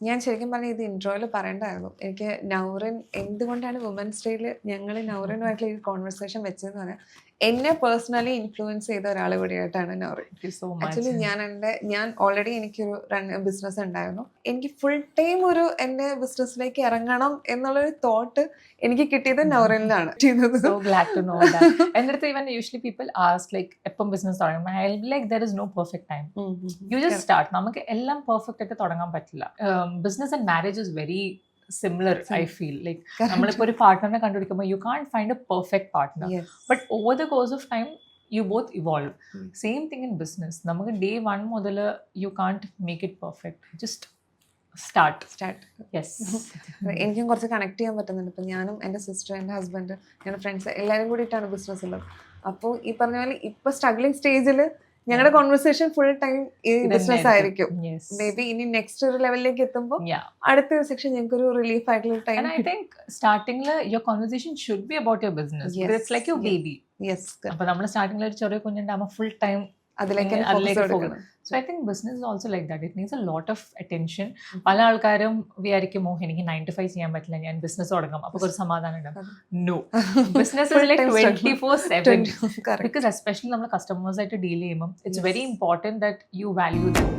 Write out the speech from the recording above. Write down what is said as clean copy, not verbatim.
ഞാൻ ശരിക്കും പറഞ്ഞ ഇത് ഇൻട്രോയിൽ പറയണ്ടായിരുന്നു. എനിക്ക് നൗറിൻ എന്തുകൊണ്ടാണ് വുമൻസ് ഡേയിൽ ഞങ്ങൾ നൗറിനുമായിട്ടുള്ള ഈ കോൺവെർസേഷൻ വെച്ചതെന്ന് പറഞ്ഞാൽ എന്നെ പേഴ്സണലി ഇൻഫ്ലുവൻസ് ചെയ്ത ഒരാൾ കൂടിയായിട്ടാണ് Nourin. Thank you so much. Actually ഞാൻ ഓൾറെഡി എനിക്കൊരു ബിസിനസ് ഉണ്ടായിരുന്നു. എനിക്ക് ഫുൾ ടൈം എൻ്റെ ബിസിനസ്സിലേക്ക് ഇറങ്ങണം എന്നുള്ളൊരു തോട്ട് എനിക്ക് കിട്ടിയത് നൗറിനിലാണ് ചെയ്തത്. So glad to know that. എൻ്റെ അടുത്ത് even usually people ask like എപ്പം ബിസിനസ് തുടങ്ങും, I'll be like there is no perfect time. You just start. നമുക്ക് എല്ലാം പെർഫെക്റ്റ് ആയിട്ട് തുടങ്ങാൻ പറ്റില്ല. Business and marriage is very similar. I feel like നമ്മളിപ്പോൾ ഒരു പാർട്ട്ണറിനെ കണ്ടുപിടിക്കുമ്പോൾ you can't find a perfect partner, but over the course of time you both evolve. Same thing in business. നമുക്ക് day 1 മുതൽ you can't make it perfect. Just start. Yes. എനിക്കും കുറച്ച് connect ചെയ്യാൻ പറ്റുന്നുണ്ട്. ഇപ്പം ഞാനും എൻ്റെ സിസ്റ്റർ, എൻ്റെ ഹസ്ബൻഡ്, ഞങ്ങളുടെ ഫ്രണ്ട്സ് എല്ലാവരും കൂടിയിട്ടാണ് ബിസിനസ് ഉള്ളത്. അപ്പോൾ ഈ പറഞ്ഞ പോലെ ഇപ്പോൾ സ്ട്രഗ്ലിംഗ് സ്റ്റേജിൽ ഞങ്ങളുടെ കോൺവെർസേഷൻ ഫുൾ ടൈം ഈ ബിസിനസ് ആയിരിക്കും. മേ ബി ഇനി നെക്സ്റ്റ് ഒരു ലെവലിലേക്ക് എത്തുമ്പോൾ അടുത്തൊരു സെക്ഷൻ ഞങ്ങൾക്ക് ഒരു റിലീഫ് ആയിട്ടുള്ള time. And I think starting your conversation should be about your business. Because it's like your baby. Yes. അപ്പോൾ നമ്മൾ സ്റ്റാർട്ടിംഗിൽ ഒരു ചെറിയ കുഞ്ഞുണ്ടാകുമ്പോൾ ഫുൾ ടൈം അതിലേക്ക് പോകും. So I think business is also like that. It needs a lot of attention. പല ആൾക്കാരും വിചാരിക്കുമോ എനിക്ക് 9 to 5 ചെയ്യാൻ പറ്റില്ല, ഞാൻ ബിസിനസ് തുടങ്ങാം അപ്പോൾ ഒരു സമാധാനം ഉണ്ടാവും. No. Business is like 24/7. Because especially നമ്മൾ കസ്റ്റമേഴ്സ് ആയിട്ട് ഡീൽ ചെയ്യുമ്പോൾ it's very important that you value them.